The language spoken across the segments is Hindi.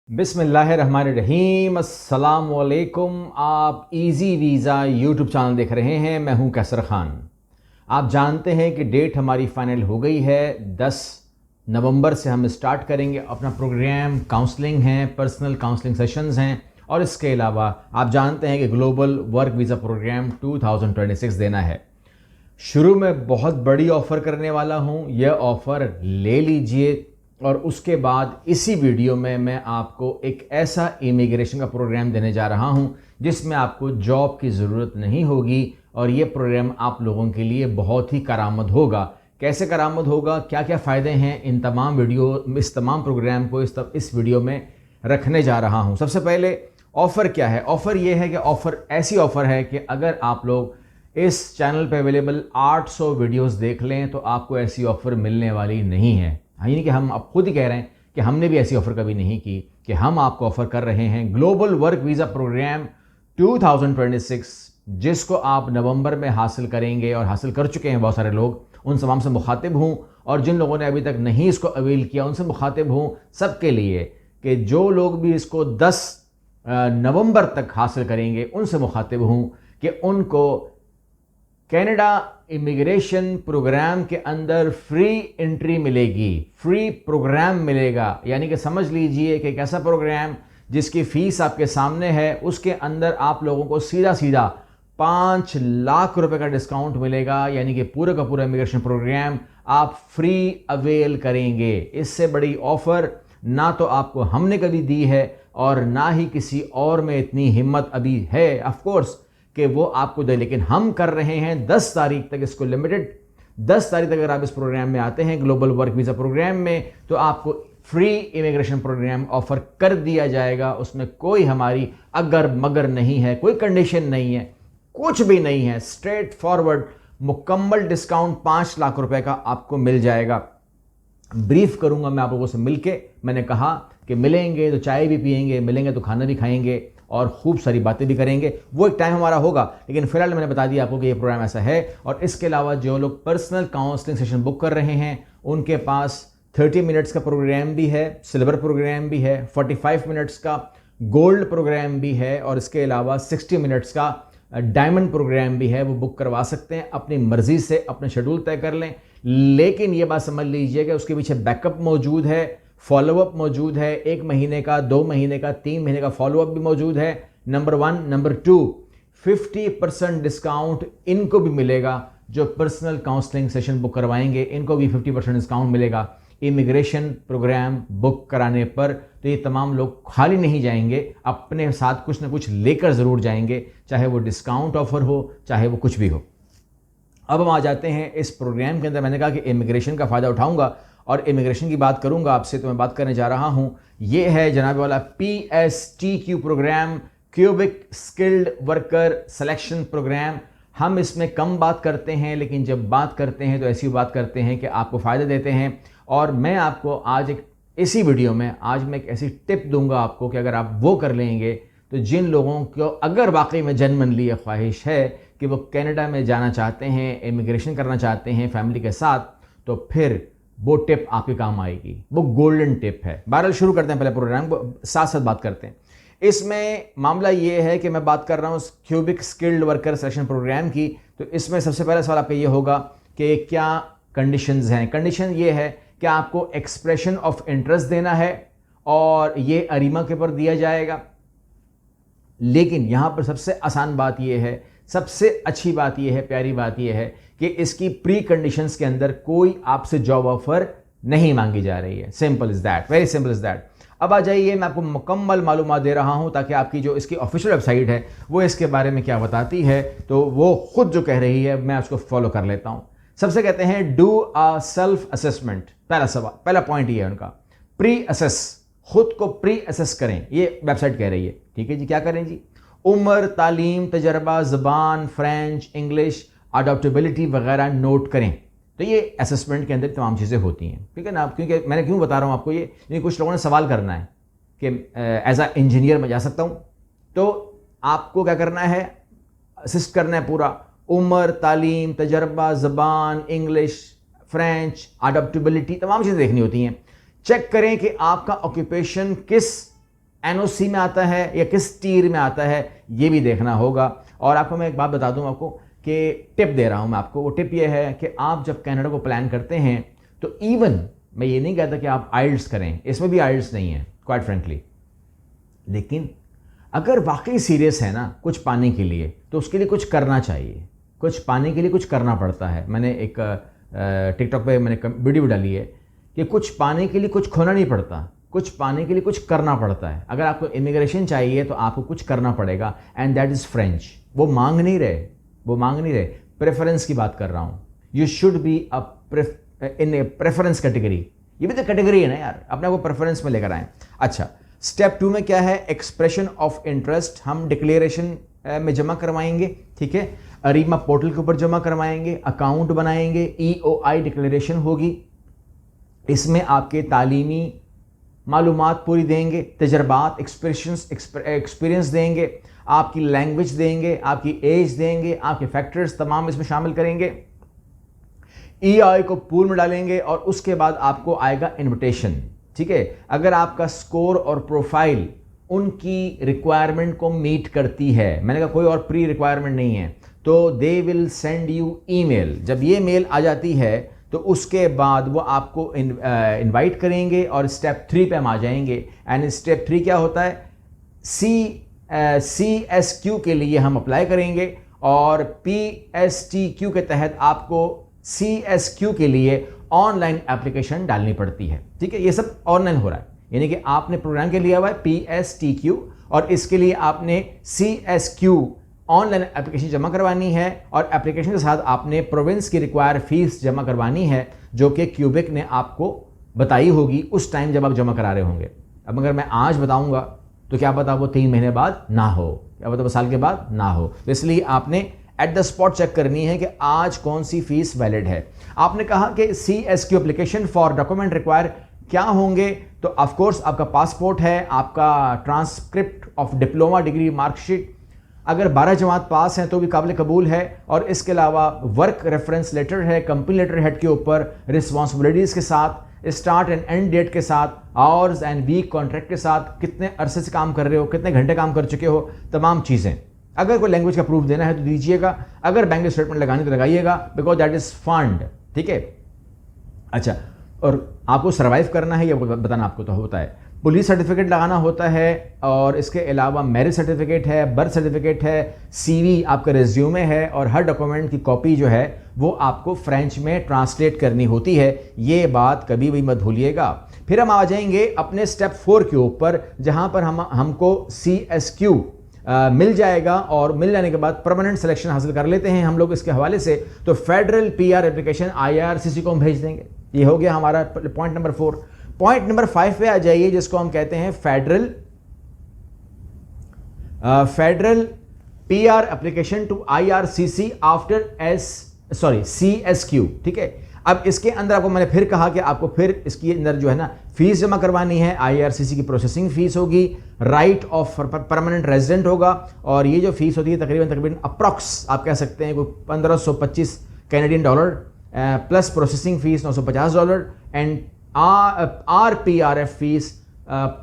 बिस्मिल्लाहिर्रहमानिर्रहीम, अस्सलाम वालेकुम। आप इजी वीज़ा यूट्यूब चैनल देख रहे हैं। मैं हूं कैसर खान। आप जानते हैं कि डेट हमारी फाइनल हो गई है। 10 नवंबर से हम स्टार्ट करेंगे अपना प्रोग्राम। काउंसलिंग है, पर्सनल काउंसलिंग सेशंस हैं और इसके अलावा आप जानते हैं कि ग्लोबल वर्क वीज़ा प्रोग्राम 2026 देना है। शुरू में बहुत बड़ी ऑफ़र करने वाला हूं, यह ऑफ़र ले लीजिए और उसके बाद इसी वीडियो में मैं आपको एक ऐसा इमिग्रेशन का प्रोग्राम देने जा रहा हूं जिसमें आपको जॉब की ज़रूरत नहीं होगी और ये प्रोग्राम आप लोगों के लिए बहुत ही करामद होगा। कैसे करामद होगा, क्या क्या फ़ायदे हैं, इस तमाम प्रोग्राम को इस वीडियो में रखने जा रहा हूं। सबसे पहले ऑफ़र क्या है। ऑफ़र ये है कि ऐसी ऑफ़र है कि अगर आप लोग इस चैनल पे अवेलेबल 800 वीडियोस देख लें तो आपको ऐसी ऑफ़र मिलने वाली नहीं है। यानी कि हम अब खुद ही कह रहे हैं कि हमने भी ऐसी ऑफ़र कभी नहीं की कि हम आपको ऑफ़र कर रहे हैं ग्लोबल वर्क वीज़ा प्रोग्राम 2026, जिसको आप नवंबर में हासिल करेंगे और हासिल कर चुके हैं बहुत सारे लोग। उन तमाम से मुखातिब हूँ और जिन लोगों ने अभी तक नहीं इसको अवेल किया उनसे मुखातिब हूँ सबके लिए कि जो लोग भी इसको 10 नवंबर तक हासिल करेंगे उनसे मुखातिब हूँ कि उनको कनाडा इमिग्रेशन प्रोग्राम के अंदर फ्री एंट्री मिलेगी, फ्री प्रोग्राम मिलेगा। यानी कि समझ लीजिए कि एक ऐसा प्रोग्राम जिसकी फ़ीस आपके सामने है, उसके अंदर आप लोगों को सीधा सीधा 5 लाख रुपए का डिस्काउंट मिलेगा। यानी कि पूरा का पूरा इमिग्रेशन प्रोग्राम आप फ्री अवेल करेंगे। इससे बड़ी ऑफ़र ना तो आपको हमने कभी दी है और ना ही किसी और में इतनी हिम्मत अभी है ऑफ कोर्स कि वो आपको दे, लेकिन हम कर रहे हैं 10 तारीख तक इसको लिमिटेड। 10 तारीख तक अगर आप इस प्रोग्राम में आते हैं ग्लोबल वर्क वीज़ा प्रोग्राम में तो आपको फ्री इमिग्रेशन प्रोग्राम ऑफर कर दिया जाएगा। उसमें कोई हमारी अगर मगर नहीं है, कोई कंडीशन नहीं है, कुछ भी नहीं है। स्ट्रेट फॉरवर्ड मुकम्मल डिस्काउंट 5 लाख रुपए का आपको मिल जाएगा। ब्रीफ करूंगा मैं आप लोगों से मिलके। मैंने कहा कि मिलेंगे तो चाय भी पियेंगे, मिलेंगे तो खाना भी खाएंगे और खूब सारी बातें भी करेंगे। वो एक टाइम हमारा होगा, लेकिन फिलहाल मैंने बता दिया आपको कि ये प्रोग्राम ऐसा है। और इसके अलावा जो लोग पर्सनल काउंसलिंग सेशन बुक कर रहे हैं उनके पास 30 मिनट्स का प्रोग्राम भी है, सिल्वर प्रोग्राम भी है, 45 मिनट्स का गोल्ड प्रोग्राम भी है और इसके अलावा 60 मिनट्स का डायमंड प्रोग्राम भी है। वो बुक करवा सकते हैं अपनी मर्जी से, अपने शेड्यूल तय कर लें। लेकिन ये बात समझ लीजिए कि उसके पीछे बैकअप मौजूद है, फॉलोअप मौजूद है, 1 महीने का, 2 महीने का, 3 महीने का फॉलोअप भी मौजूद है। नंबर 1। नंबर 2, 50% डिस्काउंट इनको भी मिलेगा जो पर्सनल काउंसलिंग सेशन बुक करवाएंगे, इनको भी 50% डिस्काउंट मिलेगा इमिग्रेशन प्रोग्राम बुक कराने पर। तो ये तमाम लोग खाली नहीं जाएंगे, अपने साथ कुछ ना कुछ लेकर ज़रूर जाएंगे, चाहे वो डिस्काउंट ऑफर हो, चाहे वो कुछ भी हो। अब हम आ जाते हैं इस प्रोग्राम के अंदर। मैंने कहा कि इमिग्रेशन का फ़ायदा उठाऊंगा और इमिग्रेशन की बात करूंगा आपसे, तो मैं बात करने जा रहा हूं। ये है जनाब वाला PSTQ programme, Quebec skilled worker selection programme. हम इसमें कम बात करते हैं, लेकिन जब बात करते हैं तो ऐसी बात करते हैं कि आपको फ़ायदे देते हैं। और मैं आपको आज इसी वीडियो में मैं एक ऐसी टिप दूंगा आपको कि अगर आप वो कर लेंगे तो जिन लोगों को अगर वाकई में जनमनली ख्वाहिश है कि वो कनाडा में जाना चाहते हैं, इमिग्रेशन करना चाहते हैं फैमिली के साथ, तो फिर वो टिप आपके काम आएगी। वो गोल्डन टिप है। बहरहाल शुरू करते हैं, पहले प्रोग्राम को साथ साथ बात करते हैं। इसमें मामला ये है कि मैं बात कर रहा हूँ Quebec skilled worker selection programme की। तो इसमें सबसे पहला सवाल आपका ये होगा कि क्या कंडीशंस हैं। कंडीशन ये है कि आपको एक्सप्रेशन ऑफ इंटरेस्ट देना है और ये अरीमा के ऊपर दिया जाएगा। लेकिन यहां पर सबसे आसान बात यह है, सबसे अच्छी बात यह है, प्यारी बात यह है कि इसकी प्री कंडीशंस के अंदर कोई आपसे जॉब ऑफर नहीं मांगी जा रही है। Simple is that, very simple is that. अब आ जाइए, मैं आपको मुकम्मल मालूमात दे रहा हूं ताकि आपकी जो इसकी ऑफिशियल वेबसाइट है वो इसके बारे में क्या बताती है, तो वो खुद जो कह रही है मैं उसको फॉलो कर लेता हूं। सबसे कहते हैं डू अ सेल्फ असेसमेंट। पहला सवाल, पहला पॉइंट ये है उनका, प्री असेस, खुद को प्री असेस करें, ये वेबसाइट कह रही है। ठीक है जी, क्या करें जी? उम्र, तालीम, तजर्बा, ज़बान, फ्रेंच, इंग्लिश, अडॉप्टेबिलिटी वगैरह नोट करें। तो ये असेसमेंट के अंदर तमाम चीज़ें होती हैं। ठीक है ना? क्योंकि मैंने क्यों बता रहा हूँ आपको ये, क्योंकि कुछ लोगों ने सवाल करना है कि एज अ इंजीनियर मैं जा सकता हूँ, तो आपको क्या करना है, असिस्ट करना है पूरा। उम्र, तालीम, तजर्बा, ज़बान, इंग्लिश, फ्रेंच, अडॉप्टेबिलिटी, तमाम चीज़ें देखनी होती हैं। चेक करें कि आपका ऑक्यूपेशन किस एनओसी में आता है या किस टीयर में आता है, ये भी देखना होगा। और आपको मैं एक बात बता दूं आपको कि टिप दे रहा हूं मैं आपको, वो टिप ये है कि आप जब कनाडा को प्लान करते हैं तो इवन मैं ये नहीं कहता कि आप आइल्स करें, इसमें भी आइल्स नहीं है क्वाइट फ्रेंकली, लेकिन अगर वाकई सीरियस है ना कुछ पाने के लिए तो उसके लिए कुछ करना चाहिए, कुछ पाने के लिए कुछ करना पड़ता है। मैंने एक टिकटॉक पे मैंने वीडियो डाली है कि कुछ पाने के लिए कुछ खोना नहीं पड़ता, कुछ पाने के लिए कुछ करना पड़ता है। अगर आपको इमिग्रेशन चाहिए तो आपको कुछ करना पड़ेगा, एंड दैट इज़ फ्रेंच। वो मांग नहीं रहे, प्रेफरेंस की बात कर रहा हूँ। You should be in A preference category, ये भी तो कैटेगरी है ना यार, अपने को प्रेफरेंस में लेकर आए। अच्छा, स्टेप 2 में क्या है, एक्सप्रेशन ऑफ इंटरेस्ट हम डिक्लेरेशन में जमा करवाएंगे, ठीक है, अरीमा पोर्टल के ऊपर जमा करवाएंगे, अकाउंट बनाएंगे, EOI डिक्लेरेशन होगी, इसमें आपके तालीमी मालूमात पूरी देंगे, तजर्बात एक्सपीरियंस देंगे, आपकी लैंग्वेज देंगे, आपकी एज देंगे, आपके फैक्टर्स तमाम इसमें शामिल करेंगे, EOI को पूल में डालेंगे और उसके बाद आपको आएगा इनविटेशन, ठीक है। अगर आपका स्कोर और प्रोफाइल उनकी रिक्वायरमेंट को मीट करती है, मैंने कहा कोई और प्री रिक्वायरमेंट नहीं है, तो they will send you email. जब ये मेल आ जाती है तो उसके बाद वो आपको इनवाइट करेंगे और स्टेप 3 पे हम आ जाएंगे। एंड स्टेप 3 क्या होता है, CSQ के लिए हम अप्लाई करेंगे और PSTQ के तहत आपको CSQ के लिए ऑनलाइन एप्लीकेशन डालनी पड़ती है, ठीक है। ये सब ऑनलाइन हो रहा है, यानी कि आपने प्रोग्राम के लिया हुआ है PSTQ और इसके लिए आपने CSQ ऑनलाइन एप्लीकेशन जमा करवानी है और एप्लीकेशन के साथ आपने प्रोविंस की रिक्वायर फीस जमा करवानी है, जो कि क्यूबेक ने आपको बताई होगी उस टाइम जब आप जमा करा रहे होंगे। अब अगर मैं आज बताऊंगा तो क्या पता वो 3 महीने बाद ना हो, क्या पता वो साल के बाद ना हो, तो इसलिए आपने एट द स्पॉट चेक करनी है कि आज कौन सी फीस वैलिड है। आपने कहा कि CSQ application for document require क्या होंगे, तो ऑफ कोर्स आपका पासपोर्ट है, आपका transcript of diploma degree marksheet, अगर 12 जमात पास हैं तो भी काबिल कबूल है, और इसके अलावा वर्क रेफरेंस लेटर है कंपनी लेटर हेड के ऊपर, रिस्पॉन्सिबिलिटीज़ के साथ, स्टार्ट एंड एंड डेट के साथ, आवर्स एंड वीक कॉन्ट्रैक्ट के साथ, कितने अरसे से काम कर रहे हो, कितने घंटे काम कर चुके हो, तमाम चीज़ें। अगर कोई लैंग्वेज का प्रूफ देना है तो दीजिएगा, अगर बैंक स्टेटमेंट लगानी तो लगाइएगा, बिकॉज दैट इज़ फंड, ठीक है। अच्छा, और आपको सर्वाइव करना है ये बताना आपको तो होता है, पुलिस सर्टिफिकेट लगाना होता है, और इसके अलावा मैरिज सर्टिफिकेट है, बर्थ सर्टिफिकेट है, CV आपका रिज्यूमे है, और हर डॉक्यूमेंट की कॉपी जो है वो आपको फ्रेंच में ट्रांसलेट करनी होती है, ये बात कभी भी मत भूलिएगा। फिर हम आ जाएंगे अपने स्टेप 4 के ऊपर, जहां पर हमको CSQ मिल जाएगा, और मिल जाने के बाद परमानेंट सिलेक्शन हासिल कर लेते हैं हम लोग इसके हवाले से, तो फेडरल PR एप्लीकेशन IRCC को हम भेज देंगे। ये हो गया हमारा पॉइंट नंबर 4। पॉइंट नंबर 5 पे आ जाइए, जिसको हम कहते हैं federal PR application to IRCC after CSQ, ठीक है। अब इसके अंदर आपको मैंने फिर कहा कि आपको फिर इसके अंदर जो है ना फीस जमा करवानी है, IRCC की प्रोसेसिंग फीस होगी, राइट ऑफ परमानेंट रेजिडेंट होगा, और ये जो फीस होती है तकरीबन अप्रॉक्स आप कह सकते हैं कोई $1525 Canadian dollar plus processing fees $950 and RPRF fees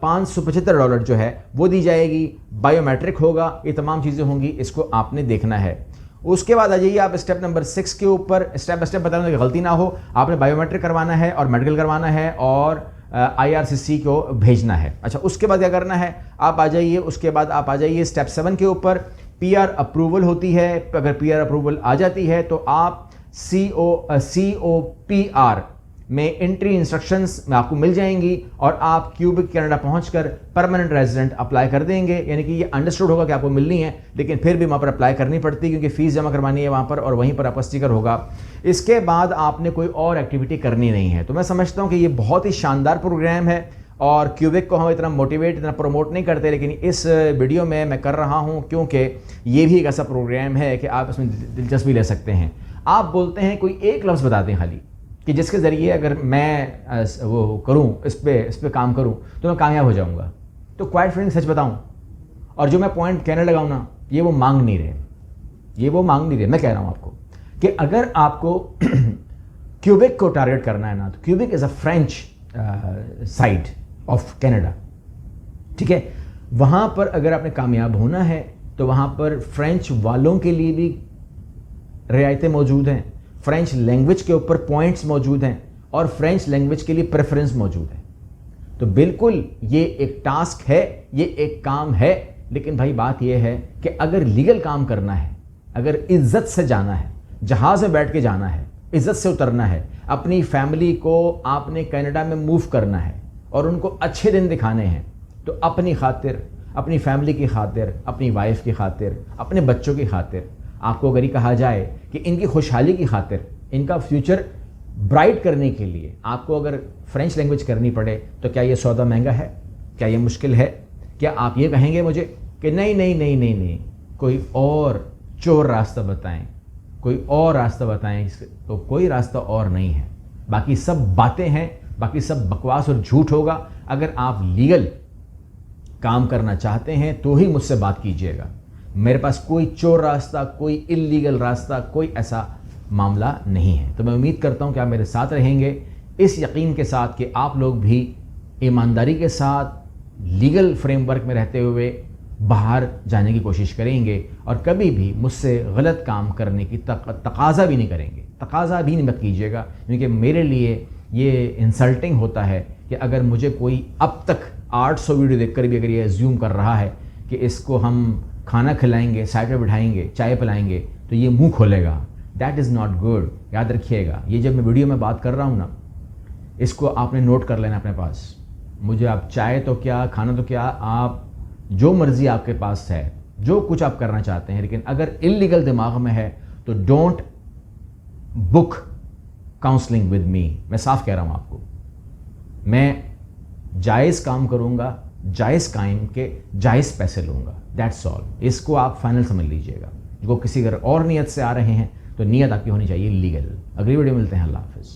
$575 जो है वो दी जाएगी। बायोमेट्रिक होगा, ये तमाम चीज़ें होंगी, इसको आपने देखना है। उसके बाद आ जाइए आप स्टेप नंबर 6 के ऊपर, स्टेप बाय स्टेप बताने की गलती ना हो, आपने बायोमेट्रिक करवाना है और मेडिकल करवाना है और IRCC को भेजना है। अच्छा, उसके बाद क्या करना है, आप आ जाइए, उसके बाद आप आ जाइए स्टेप 7 के ऊपर, PR अप्रूवल होती है। अगर PR अप्रूवल आ जाती है तो आप COPR में एंट्री इंस्ट्रक्शंस में आपको मिल जाएंगी और आप क्यूबेक कनाडा पहुंचकर परमानेंट रेजिडेंट अप्लाई कर देंगे। यानी कि ये अंडरस्टूड होगा कि आपको मिलनी है, लेकिन फिर भी वहाँ पर अप्लाई करनी पड़ती है क्योंकि फीस जमा करवानी है वहाँ पर, और वहीं पर आपका स्टिकर होगा। इसके बाद आपने कोई और एक्टिविटी करनी नहीं है। तो मैं समझता हूँ कि ये बहुत ही शानदार प्रोग्राम है और क्यूबेक को हम इतना मोटिवेट, इतना प्रमोट नहीं करते, लेकिन इस वीडियो में मैं कर रहा हूँ क्योंकि ये भी एक ऐसा प्रोग्राम है कि आप इसमें दिलचस्पी ले सकते हैं। आप बोलते हैं कोई एक लफ्ज़ बता दें खाली कि जिसके ज़रिए अगर मैं वो करूँ, इस पे काम करूँ तो मैं कामयाब हो जाऊँगा। तो क्वाइट फ्रेंकली सच बताऊँ, और जो मैं पॉइंट कहने लगाऊँ ना, ये वो मांग नहीं रहे। मैं कह रहा हूँ आपको कि अगर आपको क्यूबेक को टारगेट करना है ना, तो Quebec is a French side of Canada, ठीक है। वहाँ पर अगर आपने कामयाब होना है तो वहाँ पर फ्रेंच वालों के लिए भी रियायतें मौजूद हैं, फ्रेंच लैंग्वेज के ऊपर पॉइंट्स मौजूद हैं और फ्रेंच लैंग्वेज के लिए प्रेफरेंस मौजूद है। तो बिल्कुल ये एक टास्क है, ये एक काम है, लेकिन भाई बात ये है कि अगर लीगल काम करना है, अगर इज्जत से जाना है, जहाज़ में बैठ के जाना है, इज्जत से उतरना है, अपनी फैमिली को आपने कनाडा में मूव करना है और उनको अच्छे दिन दिखाने हैं, तो अपनी खातिर, अपनी फैमिली की खातिर, अपनी वाइफ की खातिर, अपने बच्चों की खातिर, आपको अगर ये कहा जाए कि इनकी खुशहाली की खातिर, इनका फ्यूचर ब्राइट करने के लिए आपको अगर फ्रेंच लैंग्वेज करनी पड़े, तो क्या ये सौदा महंगा है? क्या ये मुश्किल है? क्या आप ये कहेंगे मुझे कि नहीं नहीं नहीं नहीं नहीं, कोई और चोर रास्ता बताएं, कोई और रास्ता बताएं? तो कोई रास्ता और नहीं है, बाकी सब बातें हैं, बाकी सब बकवास और झूठ होगा। अगर आप लीगल काम करना चाहते हैं तो ही मुझसे बात कीजिएगा। मेरे पास कोई चोर रास्ता, कोई इल्लीगल रास्ता, कोई ऐसा मामला नहीं है। तो मैं उम्मीद करता हूं कि आप मेरे साथ रहेंगे इस यकीन के साथ कि आप लोग भी ईमानदारी के साथ लीगल फ्रेमवर्क में रहते हुए बाहर जाने की कोशिश करेंगे और कभी भी मुझसे गलत काम करने की तकाज़ा भी नहीं करेंगे। तकाज़ा भी नहीं मत कीजिएगा, क्योंकि मेरे लिए ये इंसल्टिंग होता है कि अगर मुझे कोई अब तक 800 वीडियो देखकर भी अगर ये एज्यूम कर रहा है कि इसको हम खाना खिलाएंगे, साइड पर बिठाएंगे, चाय पिलाएंगे तो ये मुंह खोलेगा। That is not good. याद रखिएगा, ये जब मैं वीडियो में बात कर रहा हूँ ना, इसको आपने नोट कर लेना अपने पास। मुझे आप चाय तो क्या, खाना तो क्या, आप जो मर्ज़ी आपके पास है, जो कुछ आप करना चाहते हैं, लेकिन अगर इल्लीगल दिमाग में है तो don't book counselling with me. मैं साफ कह रहा हूँ आपको, मैं जायज़ काम करूँगा, जायज़ कायम के जायज़ पैसे लूँगा। That's all. इसको आप फाइनल समझ लीजिएगा। जो किसी अगर और नीयत से आ रहे हैं तो नीयत आपकी होनी चाहिए लीगल। अगली वीडियो मिलते हैं। अल्लाह हाफ़िज़।